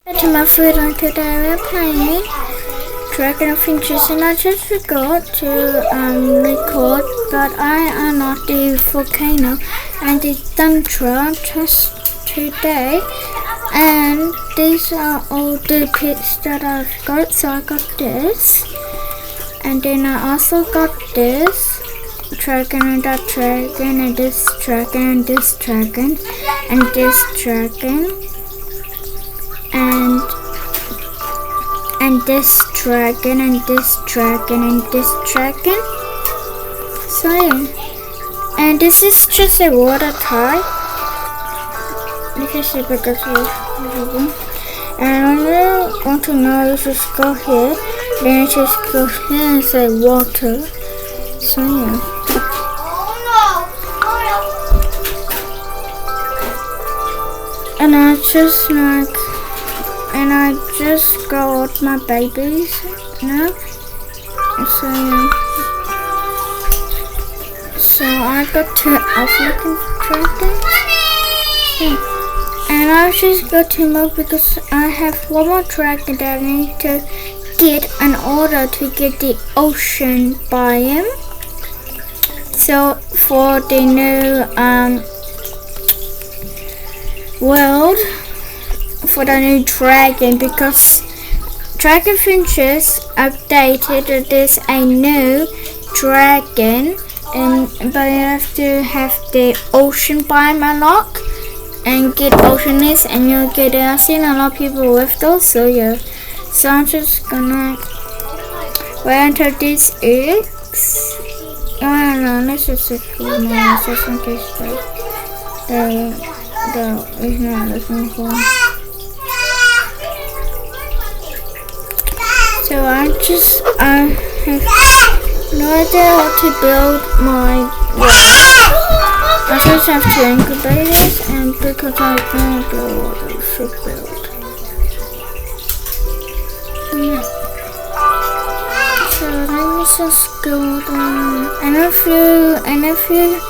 To my food and today we're playing Dragon of Finches, and I just forgot to record, but I unlocked the volcano and the thundra just today, and these are all the pits that I've got. So I got this, and then I also got this dragon and that dragon and this dragon and this dragon and this dragon and this dragon and this dragon and this dragon. So yeah, and this is just a water type. You can see because of and when you want to know, you just go here, then you just go here and say water. So yeah. And I just got my babies now. So yeah. So I got 2 African dragons. Yeah. And I just got 2 more because I have 1 more dragon that I need to get in order to get the ocean biome. So for the new world, for the new dragon, because Dragon Finches updated, there's a new dragon, but you have to have the ocean biome unlock and get oceanists, and you'll get it. I've seen a lot of people with those, so yeah. So I'm just gonna wait until this eggs. Oh no, let's just explore more just in case the is not listening for. So I have no idea how to build my world. I just have 2 incubators, and because I don't know what I should build. Yeah. So let me just go down. And if you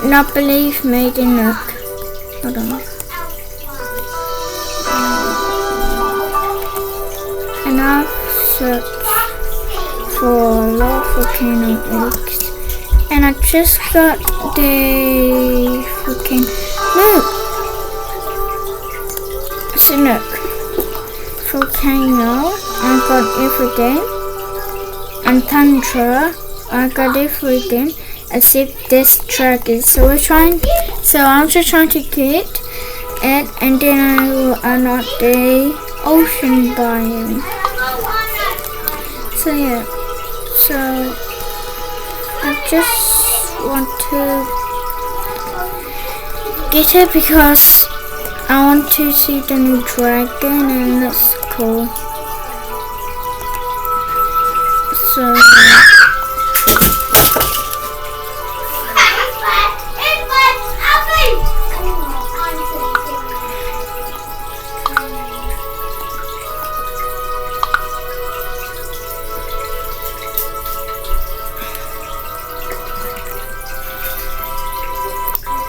not believe me, then look. Hold on. And I've searched for volcano eggs, and I just got the volcano. So look, volcano, I got everything, and thundra, I got everything except this dragon. So I'm just trying to get it, and then I will unlock the ocean biome. So yeah, so I just want to get it because I want to see the new dragon, and that's cool. So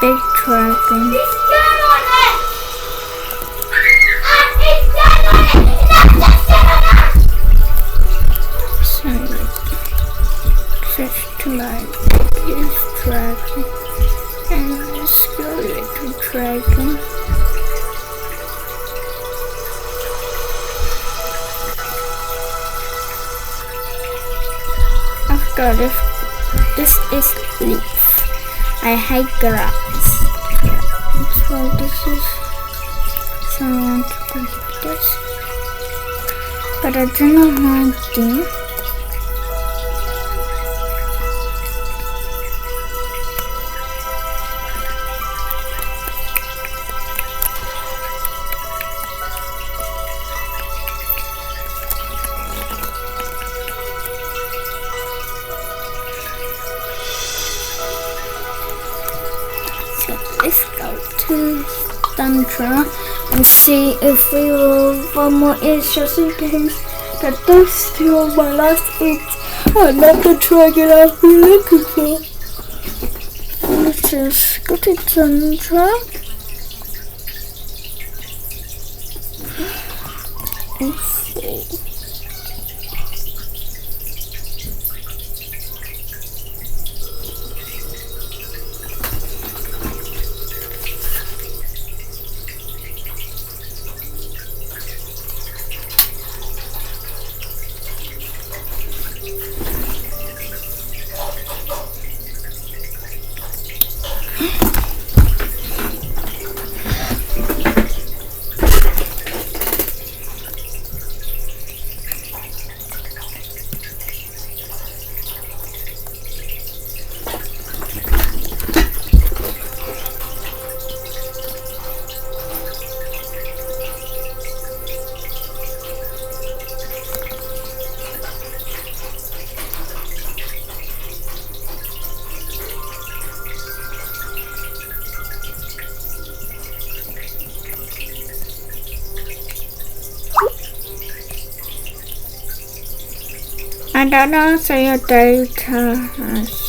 big dragon. So switch to my biggest dragon, and let's go little dragon. I've got it. This is leaf. I hate grass. So this is, so I want to break this, but I do not like them. Let's go to thundra and see if we will 1 more egg, just in case that those 2 are my last eggs. I'm not the dragon I've been looking for. Let's just go to thundra. I don't know so your data has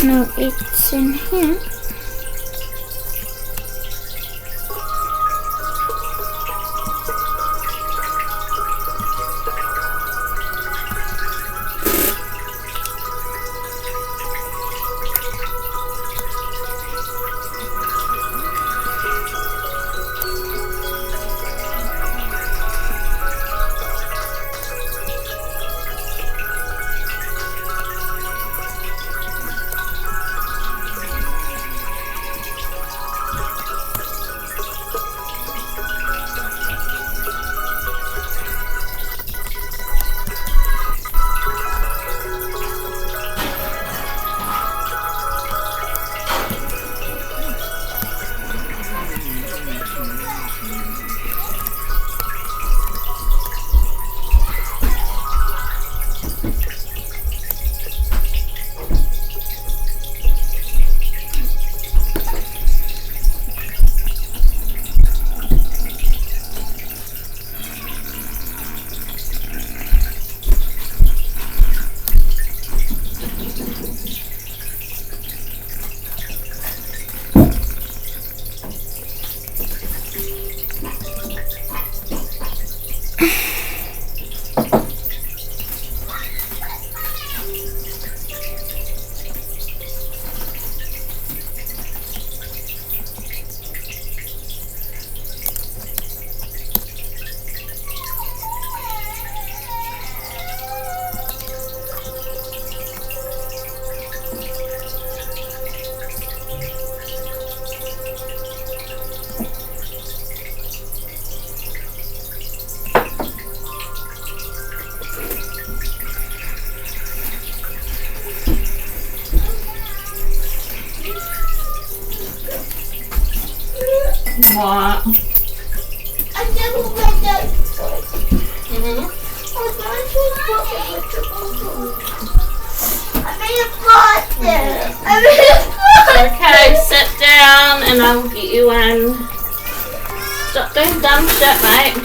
No, it's in here. What? I never read that book. Mm-hmm. I made a pasta. I made a pasta. Okay, sit down and I'll get you in. Stop doing dumb shit, mate.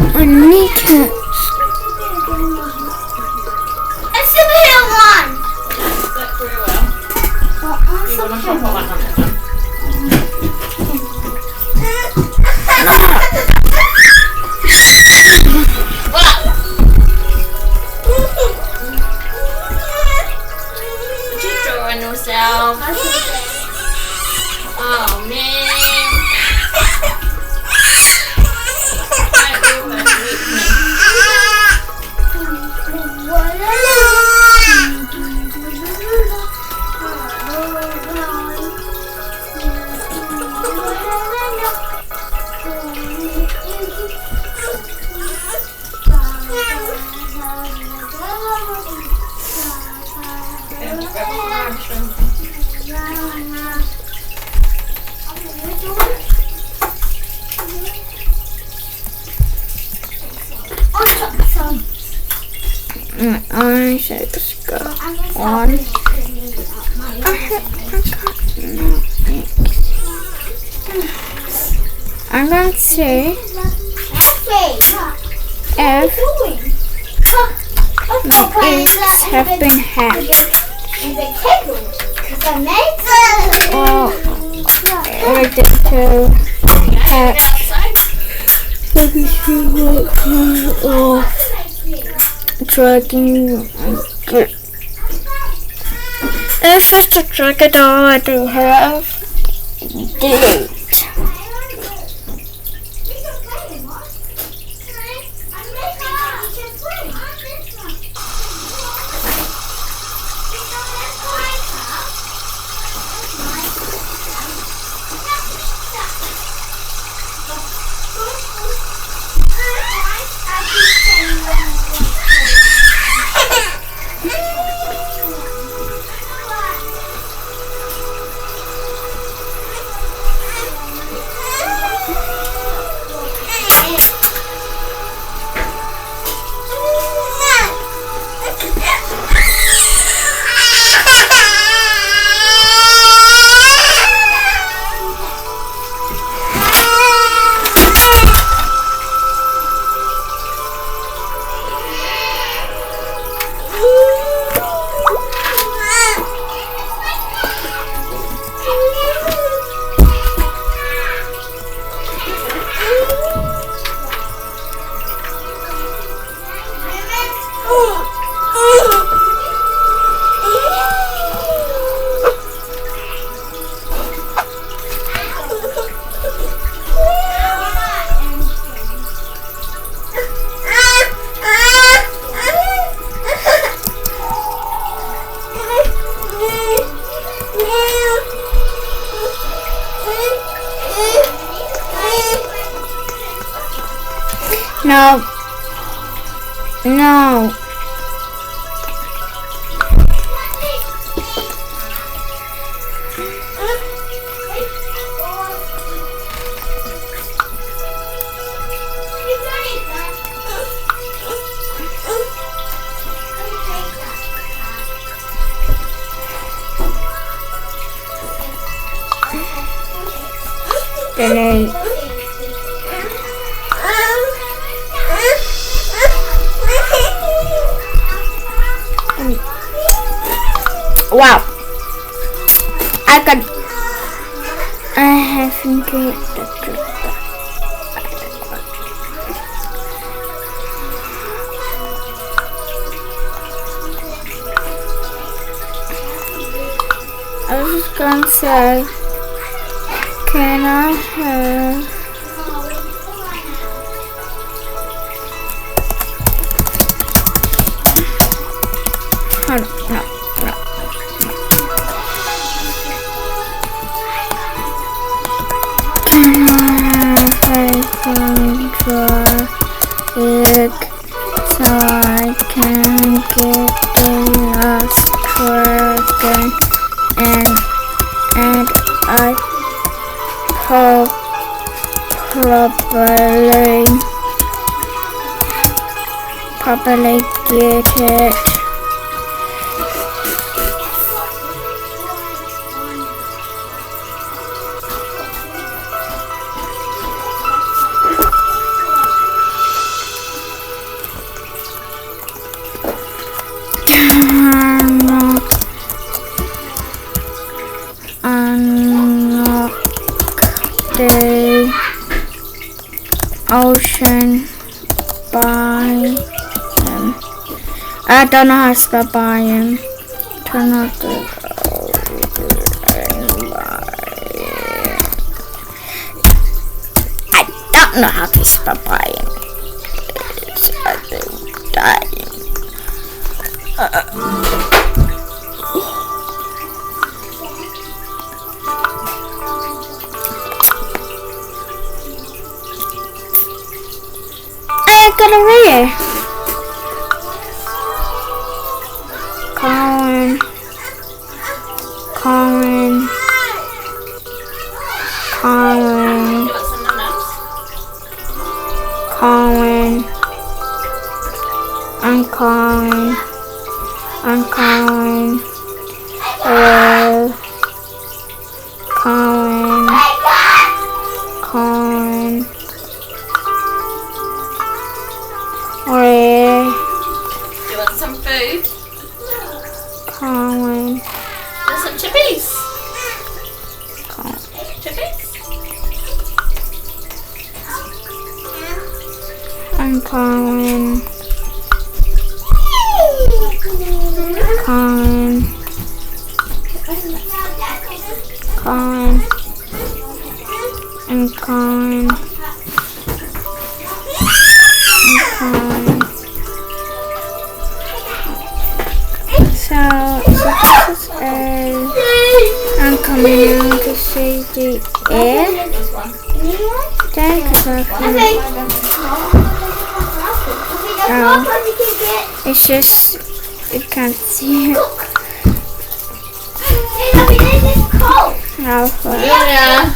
I need to. It's the here one. That's very well. You want to put one on it? What? Did you draw on yourself? Oh man. My eyes are just go on. I'm going to see if my eggs have been hatched. Or ready to hatch. Let me see what kind of dragon I get. It's just a dragon I already have. Delete. No. No. Delete. Wow. I haven't got the I was just gonna say, can I have no. Can I have a egg so I can get the last dragon and I probably get it. Unlock the ocean biome. I don't know how to spell biome. Turn off the I don't know how to spell biome. It's dying. I got a rare. Colin. I'm calling. Where? Do you want some food? Calling. Want some chippies? Chippies? I'm calling. I'm calling. So this is I'm coming out to see the air. It's just you can't see it. Yeah.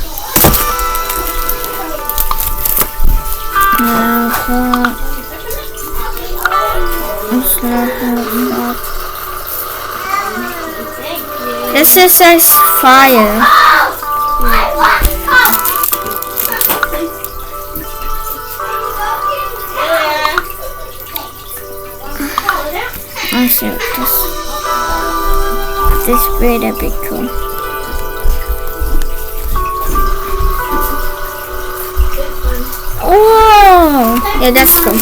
This is says fire. I see what this better be cool. Oh, yeah, that's cool.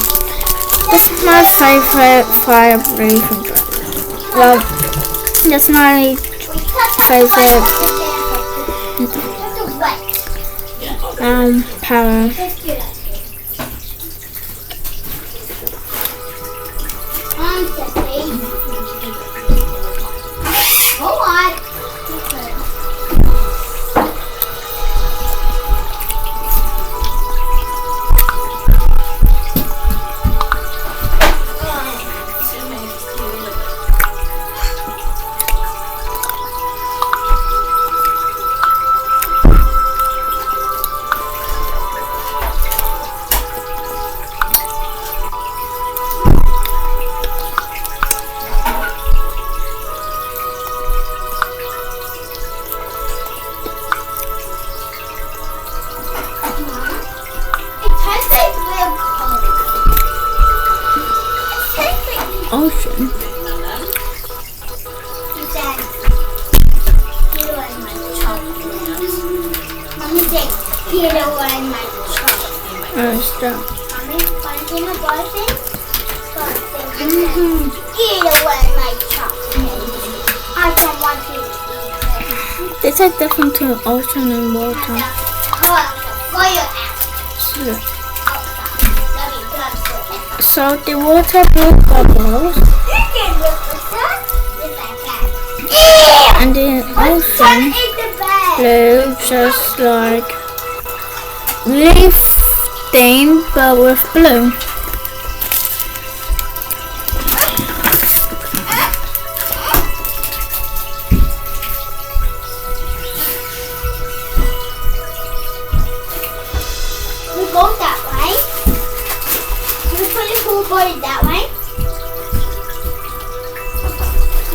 That's my favorite fire breathing dragon. Well, that's my favorite power. Ocean. Oh, stop. Get away my chocolate. I don't want to eat it. This is different to ocean and water. So the water blew bubbles, and the ocean blew just like lifting but with blue. Go that way. You put your pool board that way.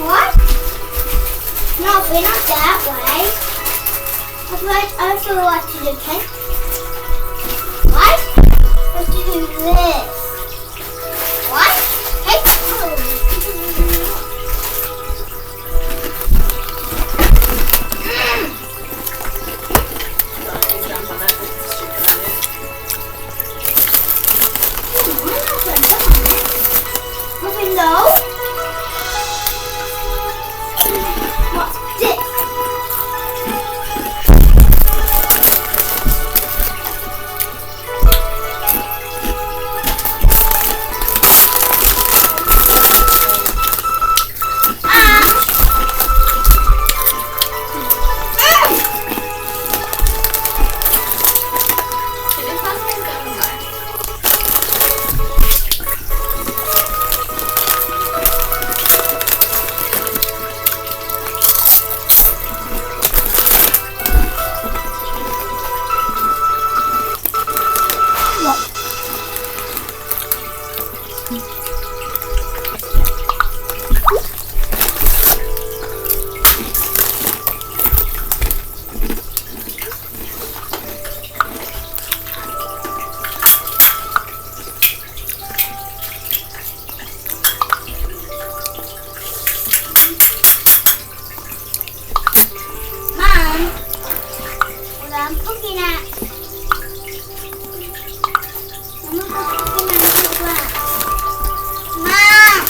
What? No, we're not that way. I also want to do okay? What? Let's do this. What? Hey. No. What's this? I'm looking at. I'm looking at the glass. Mom!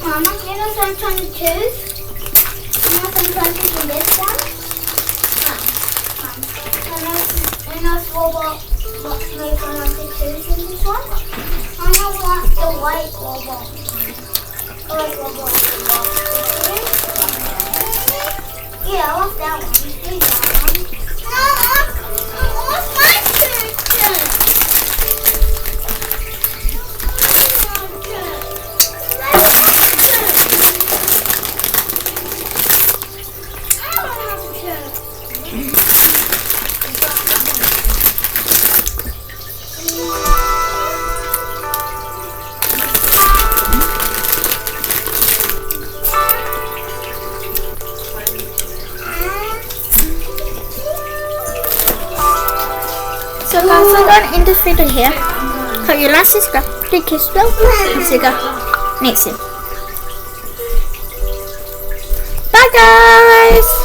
Mama, you know what I'm trying to choose? You know what I'm trying to choose in this one? I know it's robot what move I want to choose in this one. Mama wants the white robot. The white robot. Yeah, I want that one. Please, Mama. No, I want my picture. So guys, I'm going to end this video here. Hope you like, subscribe, click this bell, and see you guys next time. Bye guys!